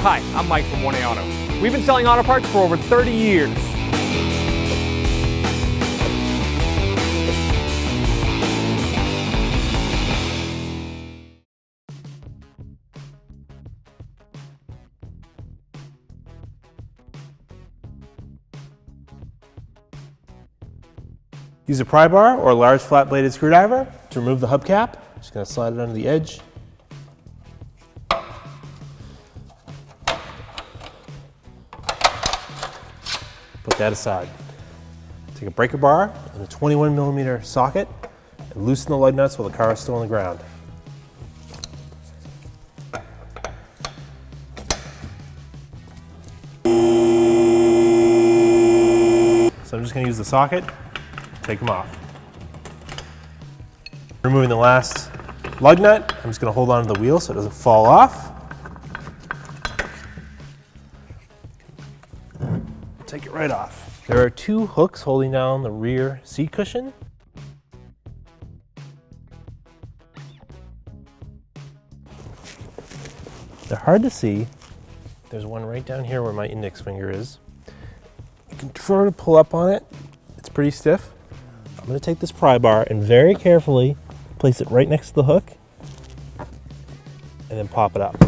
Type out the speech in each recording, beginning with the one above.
Hi, I'm Mike from 1A Auto. We've been selling auto parts for over 30 years. Use a pry bar or a large flat-bladed screwdriver to remove the hubcap. Just going to slide it under the edge. Put that aside. Take a breaker bar and a 21mm socket and loosen the lug nuts while the car is still on the ground. So I'm just going to use the socket, take them off. Removing the last lug nut, I'm just going to hold on to the wheel so it doesn't fall off. Take it right off. There are two hooks holding down the rear seat cushion. They're hard to see. There's one right down here where my index finger is. You can try to pull up on it. It's pretty stiff. I'm going to take this pry bar and very carefully place it right next to the hook and then pop it up.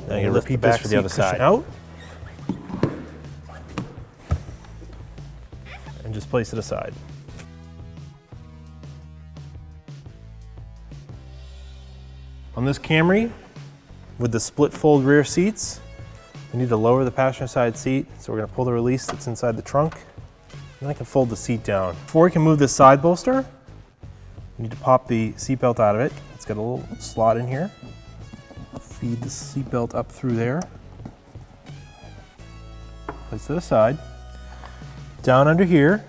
Now you repeat this for the other side. Out and just place it aside. On this Camry, with the split fold rear seats, we need to lower the passenger side seat, so we're going to pull the release that's inside the trunk, and I can fold the seat down. Before we can move this side bolster, we need to pop the seatbelt out of it. It's got a little slot in here. Feed the seatbelt up through there. Place it aside. Down under here,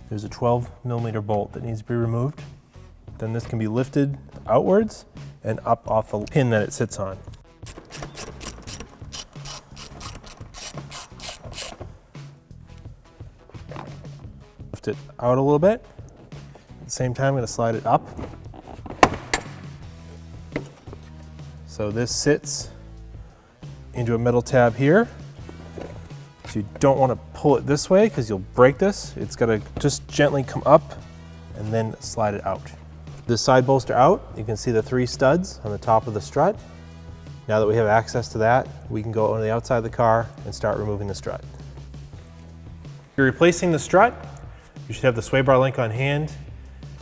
there's a 12mm bolt that needs to be removed. Then this can be lifted outwards and up off the pin that it sits on. Lift it out a little bit. At the same time, I'm going to slide it up. So this sits into a metal tab here. So you don't want to pull it this way because you'll break this. It's got to just gently come up and then slide it out. This side bolster out, you can see the 3 studs on the top of the strut. Now that we have access to that, we can go on the outside of the car and start removing the strut. If you're replacing the strut, you should have the sway bar link on hand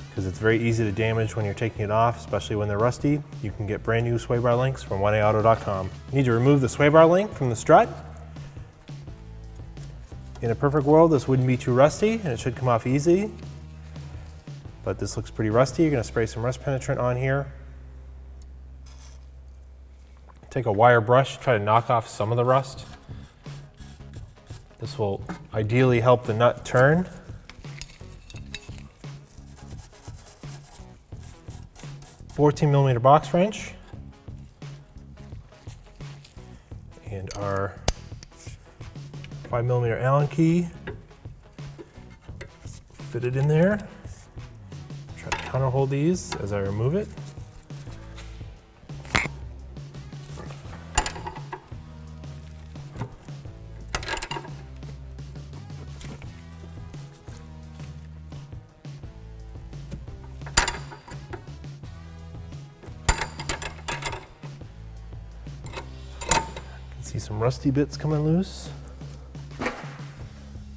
because it's very easy to damage when you're taking it off, especially when they're rusty. You can get brand new sway bar links from 1aauto.com. You need to remove the sway bar link from the strut. In a perfect world, this wouldn't be too rusty and it should come off easy. But this looks pretty rusty. You're going to spray some rust penetrant on here. Take a wire brush, try to knock off some of the rust. This will ideally help the nut turn. A 14mm box wrench. And our 5mm Allen key. Fit it in there. Try to counter hold these as I remove it. See some rusty bits coming loose.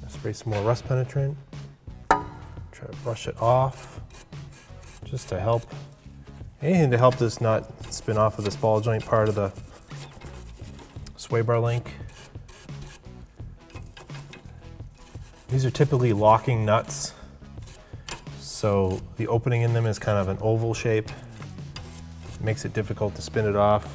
Spray some more rust penetrant. Try to brush it off, just to help. Anything to help this nut spin off of this ball joint part of the sway bar link. These are typically locking nuts, so the opening in them is kind of an oval shape. It makes it difficult to spin it off.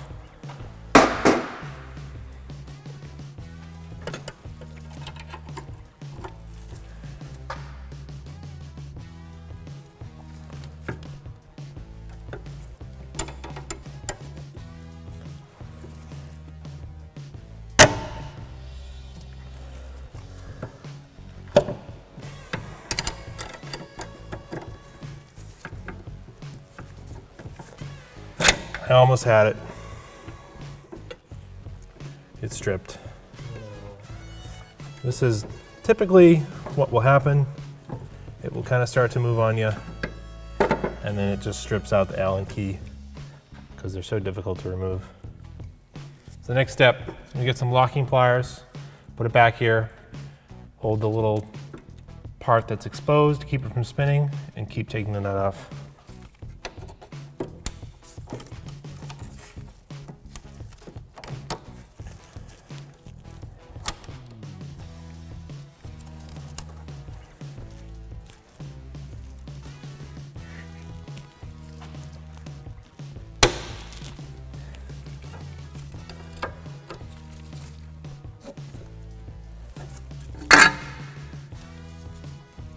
I almost had it. It's stripped. This is typically what will happen. It will kind of start to move on you, and then it just strips out the Allen key because they're so difficult to remove. So the next step, you get some locking pliers, put it back here, hold the little part that's exposed to keep it from spinning, and keep taking the nut off.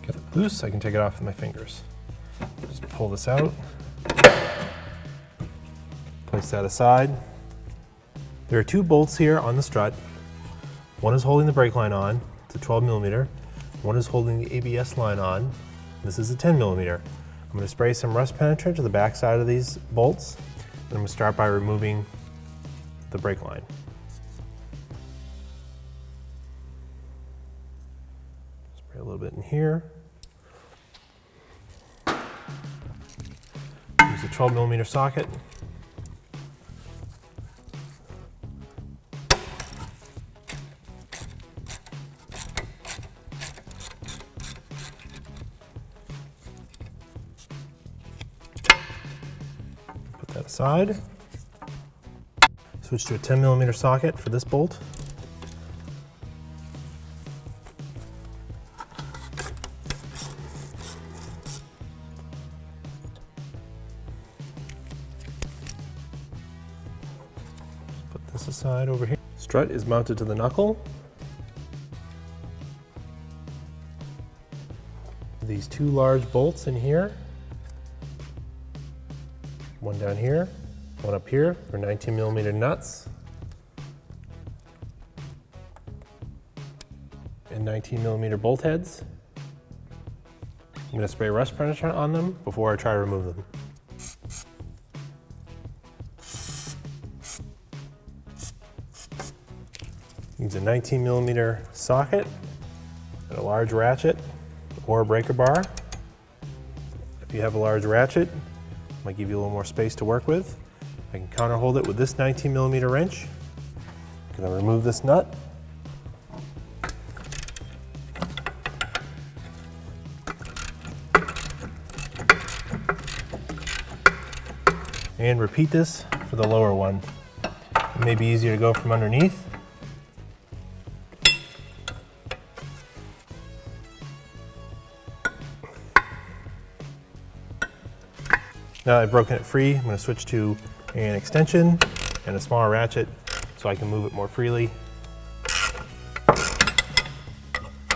Get it loose, I can take it off with my fingers. Just pull this out. Place that aside. There are two bolts here on the strut. One is holding the brake line on, it's a 12mm. One is holding the ABS line on, this is a 10mm. I'm going to spray some rust penetrant to the back side of these bolts, and I'm going to start by removing the brake line. Spray a little bit in here. Use a 12mm socket. Put that aside. Switch to a 10mm socket for this bolt. Put this aside over here. Strut is mounted to the knuckle. These two large bolts in here. One down here, one up here for 19mm nuts. And 19mm bolt heads. I'm going to spray rust penetrant on them before I try to remove them. Use a 19mm socket and a large ratchet or a breaker bar. If you have a large ratchet, it might give you a little more space to work with. I can counter hold it with this 19mm wrench. I'm going to remove this nut. And repeat this for the lower one. It may be easier to go from underneath. Now that I've broken it free, I'm going to switch to an extension and a smaller ratchet so I can move it more freely.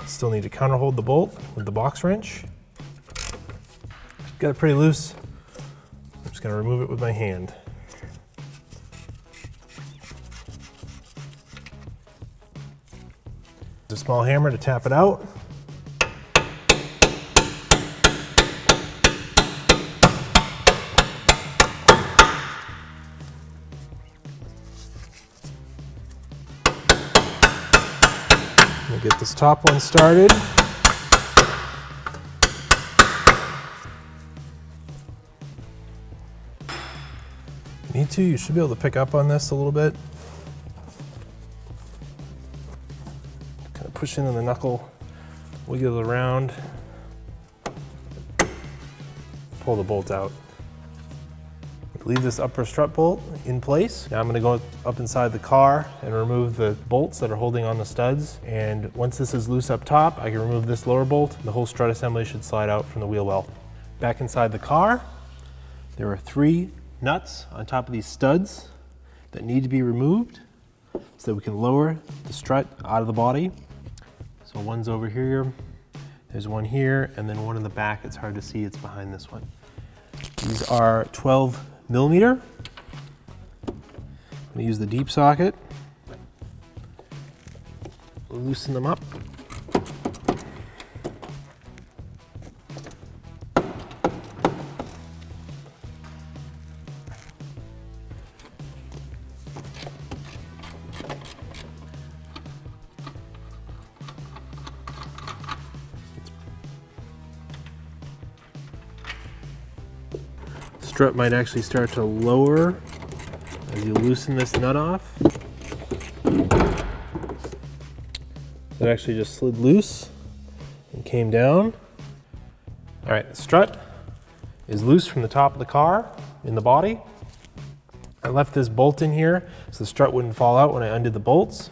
Still need to counter hold the bolt with the box wrench. Got it pretty loose. I'm just going to remove it with my hand. A small hammer to tap it out. Get this top one started. If you need to, you should be able to pick up on this a little bit. Kind of push into the knuckle, wiggle it around, pull the bolt out. Leave this upper strut bolt in place. Now I'm going to go up inside the car and remove the bolts that are holding on the studs. And once this is loose up top, I can remove this lower bolt. The whole strut assembly should slide out from the wheel well. Back inside the car, there are 3 nuts on top of these studs that need to be removed so that we can lower the strut out of the body. So one's over here, there's one here, and then one in the back. It's hard to see, it's behind this one. These are 12mm. I'm going to use the deep socket, loosen them up. strut might actually start to lower as you loosen this nut off. It actually just slid loose and came down. All right, the strut is loose from the top of the car in the body. I left this bolt in here so the strut wouldn't fall out when I undid the bolts.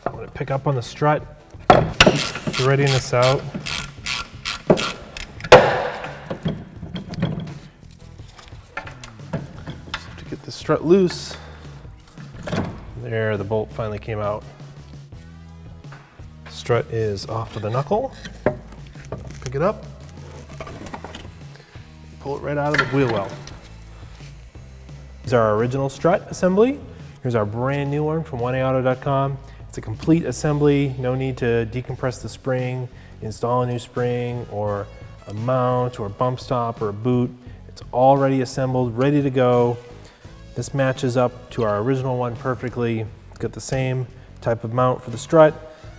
I'm going to pick up on the strut, threading this out. To get the strut loose, there, the bolt finally came out. Strut is off of the knuckle. Pick it up, pull it right out of the wheel well. Here's our original strut assembly. Here's our brand new one from oneauto.com. It's a complete assembly, no need to decompress the spring, install a new spring, or a mount, or a bump stop, or a boot. It's already assembled, ready to go. This matches up to our original one perfectly. It's got the same type of mount for the strut,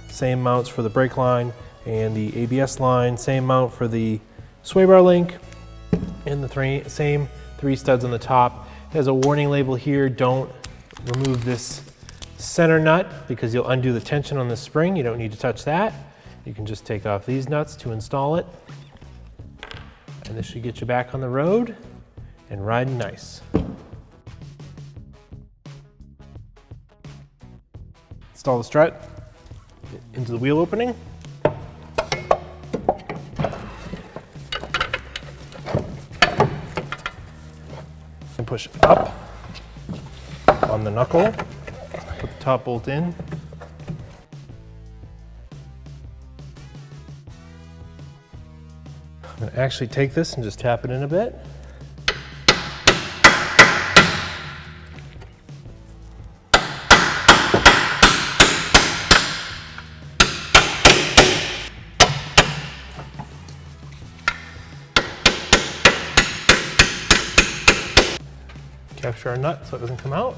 same mounts for the brake line and the ABS line, same mount for the sway bar link, and the same three studs on the top. It has a warning label here, don't remove this center nut because you'll undo the tension on the spring. You don't need to touch that. You can just take off these nuts to install it. And this should get you back on the road and riding nice. Install the strut into the wheel opening. And push up on the knuckle. Put the top bolt in. I'm going to actually take this and just tap it in a bit. Capture our nut so it doesn't come out.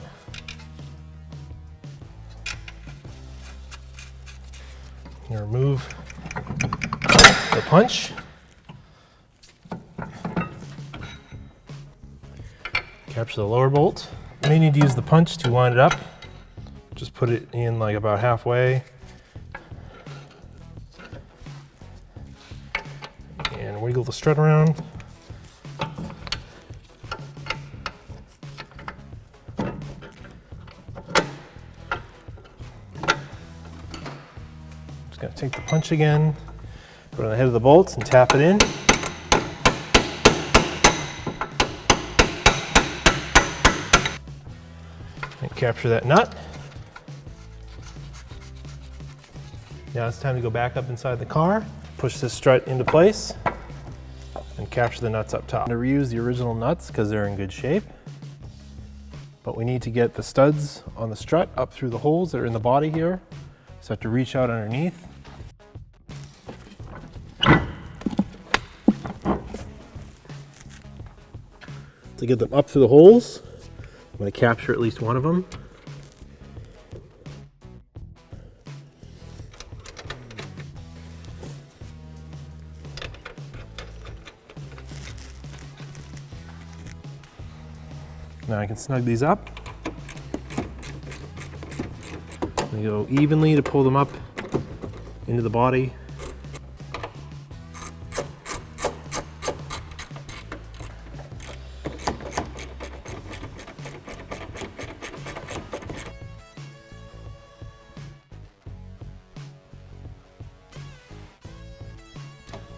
You remove the punch. Capture the lower bolt. You may need to use the punch to line it up. Just put it in like about halfway. And wiggle the strut around. Just gonna take the punch again, put it on the head of the bolts and tap it in. And capture that nut. Now it's time to go back up inside the car, push this strut into place, and capture the nuts up top. I'm going to reuse the original nuts because they're in good shape, but we need to get the studs on the strut up through the holes that are in the body here. So I have to reach out underneath. To get them up through the holes, I'm going to capture at least one of them. Now I can snug these up. And go evenly to pull them up into the body.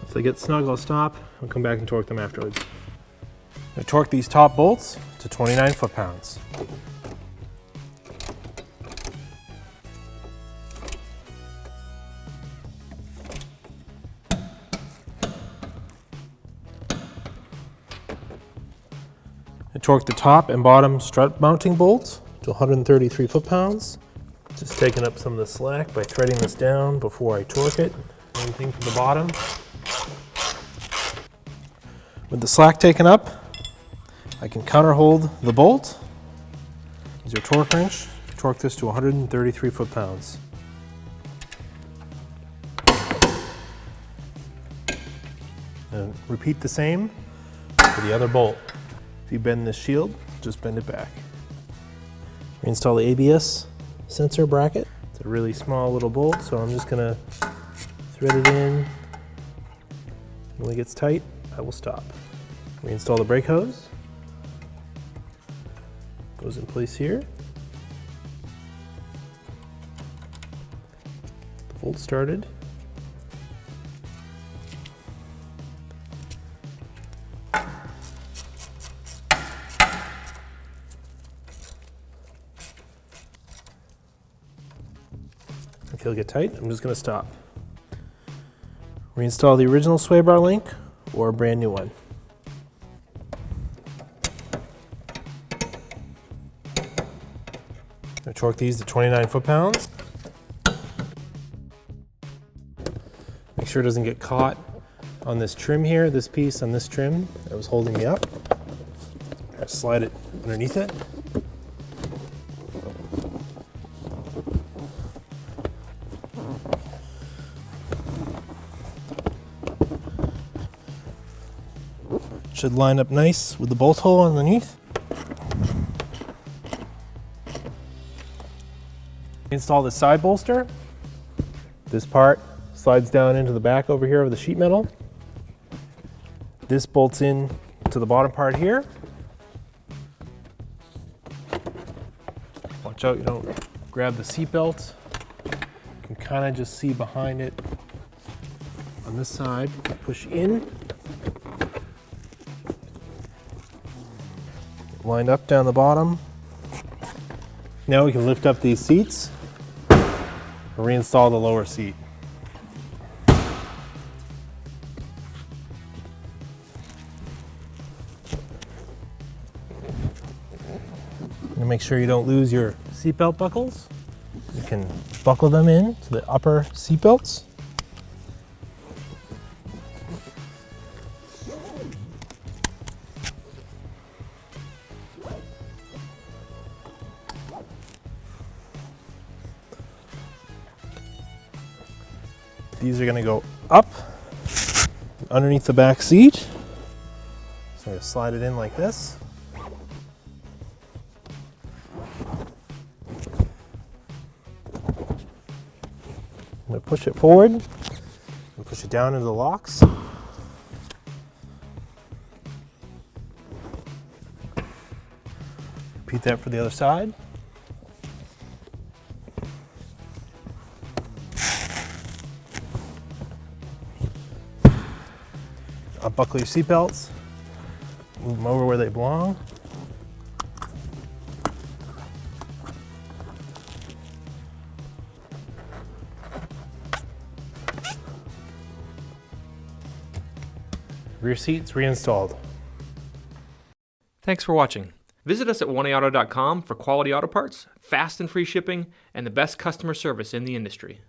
Once they get snug, I'll stop. I'll come back and torque them afterwards. I torque these top bolts to 29 foot-pounds. I torque the top and bottom strut mounting bolts to 133 foot-pounds. Just taking up some of the slack by threading this down before I torque it. Anything from the bottom. With the slack taken up, I can counter hold the bolt. Use your torque wrench. Torque this to 133 foot-pounds. And repeat the same for the other bolt. If you bend this shield, just bend it back. Reinstall the ABS sensor bracket. It's a really small little bolt, so I'm just gonna thread it in. When it gets tight, I will stop. Reinstall the brake hose. Goes in place here. The volt started. If he'll get tight, I'm just going to stop. Reinstall the original sway bar link or a brand new one. I torque these to 29 foot-pounds. Make sure it doesn't get caught on this trim here, this piece on this trim that was holding me up. I slide it underneath it. Should line up nice with the bolt hole underneath. Install the side bolster. This part slides down into the back over here of the sheet metal. This bolts in to the bottom part here. Watch out you don't grab the seatbelt. You can kind of just see behind it on this side. Push in. Lined up down the bottom. Now we can lift up these seats and reinstall the lower seat. And make sure you don't lose your seatbelt buckles. You can buckle them in to the upper seatbelts. These are going to go up underneath the back seat. So I'm going to slide it in like this. I'm going to push it forward and push it down into the locks. Repeat that for the other side. Unbuckle your seatbelts, move them over where they belong. Rear seats reinstalled. Thanks for watching. Visit us at 1AAuto.com for quality auto parts, fast and free shipping, and the best customer service in the industry.